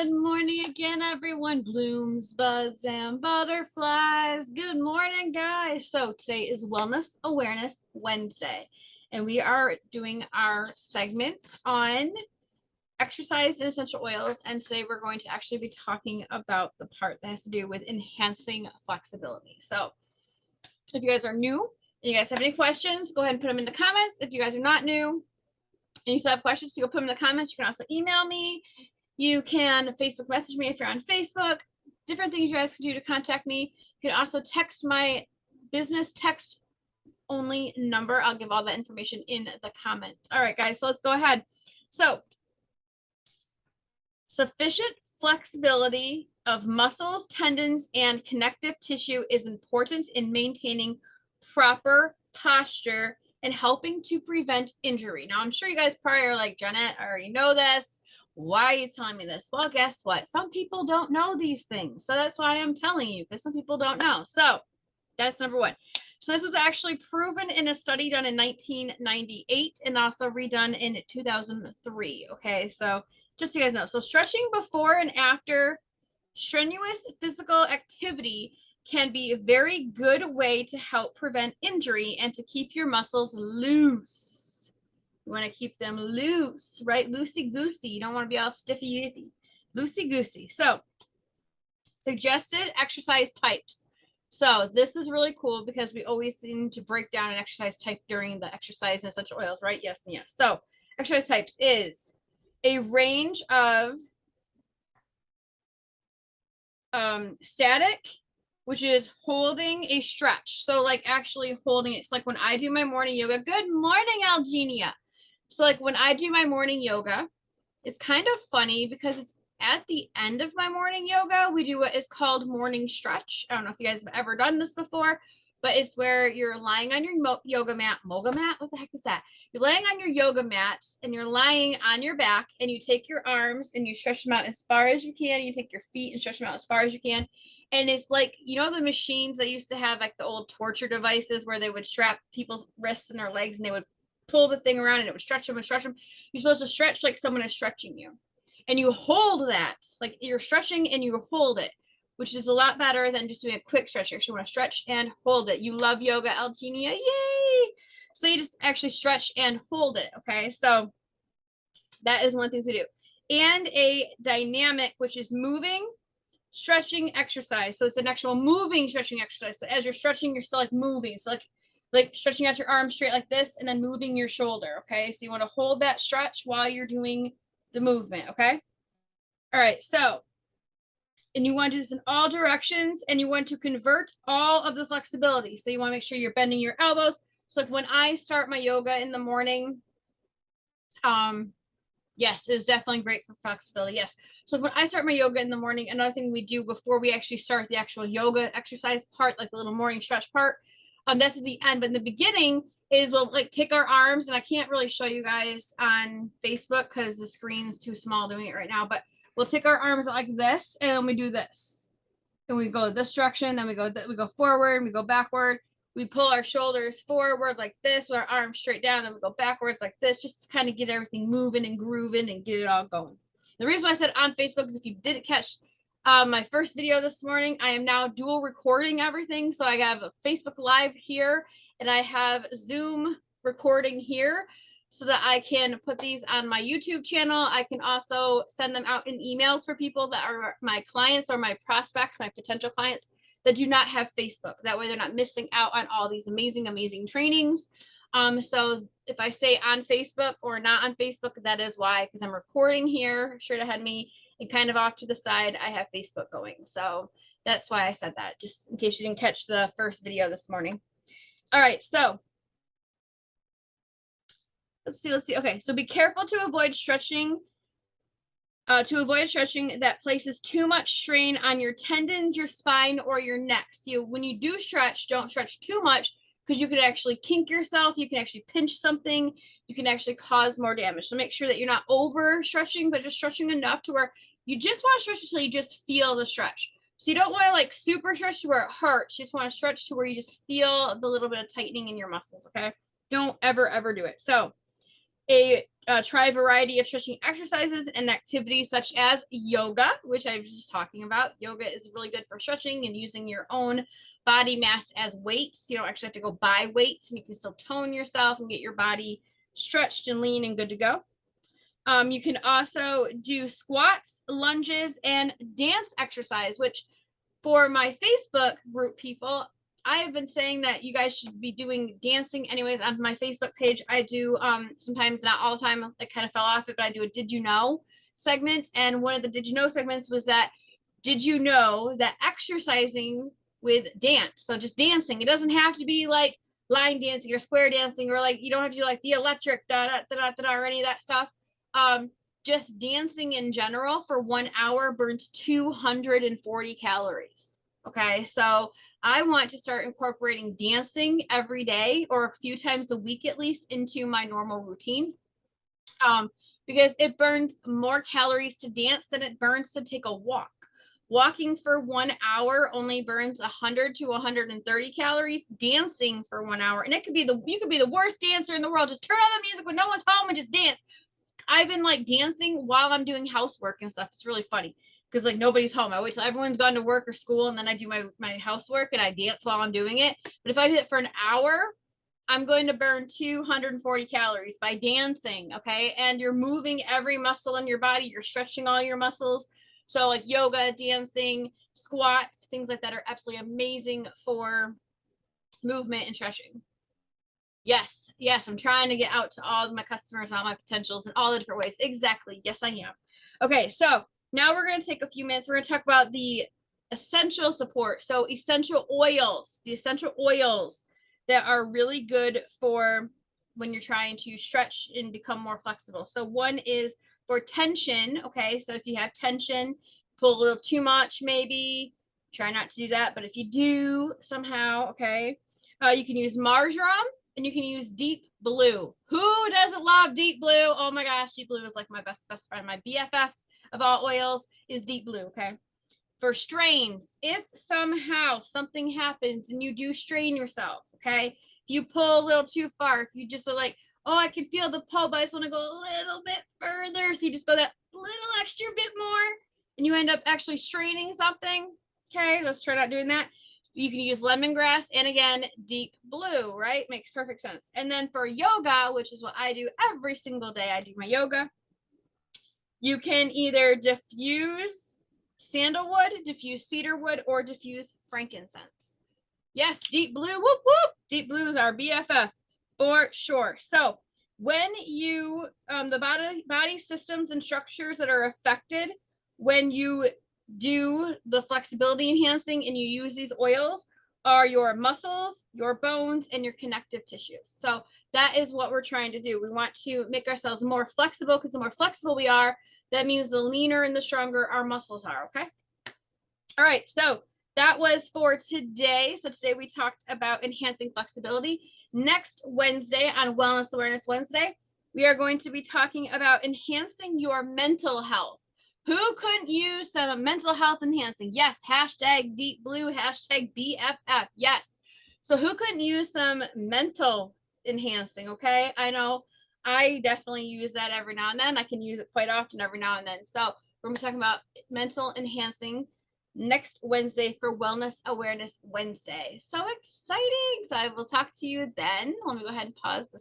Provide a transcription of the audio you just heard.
Good morning again, everyone. Blooms, buds, and butterflies. Good morning, guys. So today is Wellness Awareness Wednesday, and we are doing our segment on exercise and essential oils. And today we're going to actually be talking about the part that has to do with enhancing flexibility. So if you guys are new and you guys have any questions, go ahead and put them in the comments. If you guys are not new and you still have questions, so you'll put them in the comments. You can also email me. You can Facebook message me if you're on Facebook. Different things you guys can do to contact me. You can also text my business text only number. I'll give all that information in the comments. All right, guys, so let's go ahead. So, sufficient flexibility of muscles, tendons, and connective tissue is important in maintaining proper posture and helping to prevent injury. Now, I'm sure you guys probably are like, Janet, I already know this. Why are you telling me this? Well, guess what? Some people don't know these things. So that's why I'm telling you, because some people don't know. So that's number one. So this was actually proven in a study done in 1998 and also redone in 2003. Okay, so just so you guys know. So stretching before and after strenuous physical activity can be a very good way to help prevent injury and to keep your muscles loose. You want to keep them loose, right? Loosey-goosey. You don't want to be all stiffy-iffy. Loosey-goosey. So, suggested exercise types. So, this is really cool because we always seem to break down an exercise type during the exercise and essential oils, right? Yes and yes. So, exercise types is a range of static, which is holding a stretch. So, like actually holding it. It's like when I do my morning yoga. Good morning, Algenia. So like when I do my morning yoga, it's kind of funny because it's at the end of my morning yoga, we do what is called morning stretch. I don't know if you guys have ever done this before, but it's where you're lying on your yoga mat. Moga mat? What the heck is that? You're laying on your yoga mat and you're lying on your back and you take your arms and you stretch them out as far as you can. You take your feet and stretch them out as far as you can. And it's like, you know, the machines that used to have like the old torture devices where they would strap people's wrists and their legs and they would pull the thing around and it would stretch them and stretch them. You're supposed to stretch like someone is stretching you. And you hold that, like you're stretching and you hold it, which is a lot better than just doing a quick stretch. You actually want to stretch and hold it. You love yoga, Algenia. Yay! So you just actually stretch and hold it. Okay. So that is one thing to do. And a dynamic, which is moving, stretching exercise. So it's an actual moving stretching exercise. So as you're stretching, you're still like moving. So like stretching out your arms straight like this and then moving your shoulder. Okay. So you want to hold that stretch while you're doing the movement. Okay. All right. So, and you want to do this in all directions and you want to convert all of the flexibility. So you want to make sure you're bending your elbows. So like when I start my yoga in the morning, yes, it's definitely great for flexibility. Yes. So when I start my yoga in the morning, another thing we do before we actually start the actual yoga exercise part, like the little morning stretch part, that's at the end, but in the beginning is we'll like take our arms, and I can't really show you guys on Facebook because the screen's too small doing it right now, but we'll take our arms like this and we do this. And we go this direction, then we go forward, we go backward. We pull our shoulders forward like this with our arms straight down, then we go backwards like this, just to kind of get everything moving and grooving and get it all going. The reason why I said on Facebook is if you didn't catch my first video this morning, I am now dual recording everything. So I have a Facebook Live here and I have Zoom recording here so that I can put these on my YouTube channel. I can also send them out in emails for people that are my clients or my prospects, my potential clients that do not have Facebook. That way they're not missing out on all these amazing, amazing trainings. So if I say on Facebook or not on Facebook, that is why, because I'm recording here straight ahead of me and kind of off to the side, I have Facebook going. So that's why I said that, just in case you didn't catch the first video this morning. All right, so let's see. Okay, so be careful to avoid stretching. That places too much strain on your tendons, your spine, or your neck. So when you do stretch, don't stretch too much because you could actually kink yourself. You can actually pinch something. You can actually cause more damage. So make sure that you're not over stretching, but just stretching enough to where you just want to stretch until you just feel the stretch. So you don't want to like super stretch to where it hurts. You just want to stretch to where you just feel the little bit of tightening in your muscles. Okay. Don't ever do it. So a try a variety of stretching exercises and activities such as yoga, which I was just talking about. Yoga is really good for stretching and using your own body mass as weights. You don't actually have to go buy weights, and you can still tone yourself and get your body stretched and lean and good to go. You can also do squats, lunges, and dance exercise, which for my Facebook group people, I have been saying that you guys should be doing dancing anyways on my Facebook page. I do sometimes, not all the time, I kind of fell off it, but I do a did you know segment. And one of the did you know segments was that did you know that exercising with dance, so just dancing, it doesn't have to be like line dancing or square dancing, or like you don't have to do like the electric da da da da da or any of that stuff. Just dancing in general for 1 hour burns 240 calories. Okay, so I want to start incorporating dancing every day or a few times a week at least into my normal routine, because it burns more calories to dance than it burns to take a walk. Walking for 1 hour only burns 100 to 130 calories. Dancing for 1 hour, and you could be the worst dancer in the world. Just turn on the music when no one's home and just dance. I've been like dancing while I'm doing housework and stuff. It's really funny because like nobody's home. I wait till everyone's gone to work or school, and then I do my housework and I dance while I'm doing it. But if I do it for an hour, I'm going to burn 240 calories by dancing. Okay. And you're moving every muscle in your body. You're stretching all your muscles. So like yoga, dancing, squats, things like that are absolutely amazing for movement and stretching. Yes, I'm trying to get out to all of my customers, all my potentials, in all the different ways. Exactly. Yes, I am. Okay, so now we're going to take a few minutes. We're going to talk about the essential support. So essential oils, the essential oils that are really good for when you're trying to stretch and become more flexible. So one is for tension. Okay, so if you have tension, pull a little too much, maybe try not to do that. But if you do somehow, okay, you can use marjoram. And you can use Deep Blue. Who doesn't love Deep Blue? Oh my gosh, Deep Blue is like my best friend. My BFF of all oils is Deep Blue, okay? For strains, if somehow something happens and you do strain yourself, okay? If you pull a little too far, if you just are like, oh, I can feel the pull, but I just want to go a little bit further. So you just go that little extra bit more and you end up actually straining something. Okay, let's try not doing that. You can use lemongrass and again, Deep Blue, right? Makes perfect sense. And then for yoga, which is what I do every single day, I do my yoga. You can either diffuse sandalwood, diffuse cedarwood, or diffuse frankincense. Yes, Deep Blue, whoop, whoop. Deep Blue is our BFF for sure. So when you, the body systems and structures that are affected when you do the flexibility enhancing and you use these oils are your muscles, your bones, and your connective tissues. So that is what we're trying to do. We want to make ourselves more flexible, because the more flexible we are, that means the leaner and the stronger our muscles are, okay? All right, so that was for today. So today we talked about enhancing flexibility. Next Wednesday on Wellness Awareness Wednesday, we are going to be talking about enhancing your mental health. Who couldn't use some mental health enhancing? Yes, hashtag Deep Blue, hashtag BFF. Yes. So who couldn't use some mental enhancing? Okay. I know I definitely use that every now and then. I can use it quite often every now and then. So we're talking about mental enhancing next Wednesday for Wellness Awareness Wednesday. So exciting. So I will talk to you then. Let me go ahead and pause this.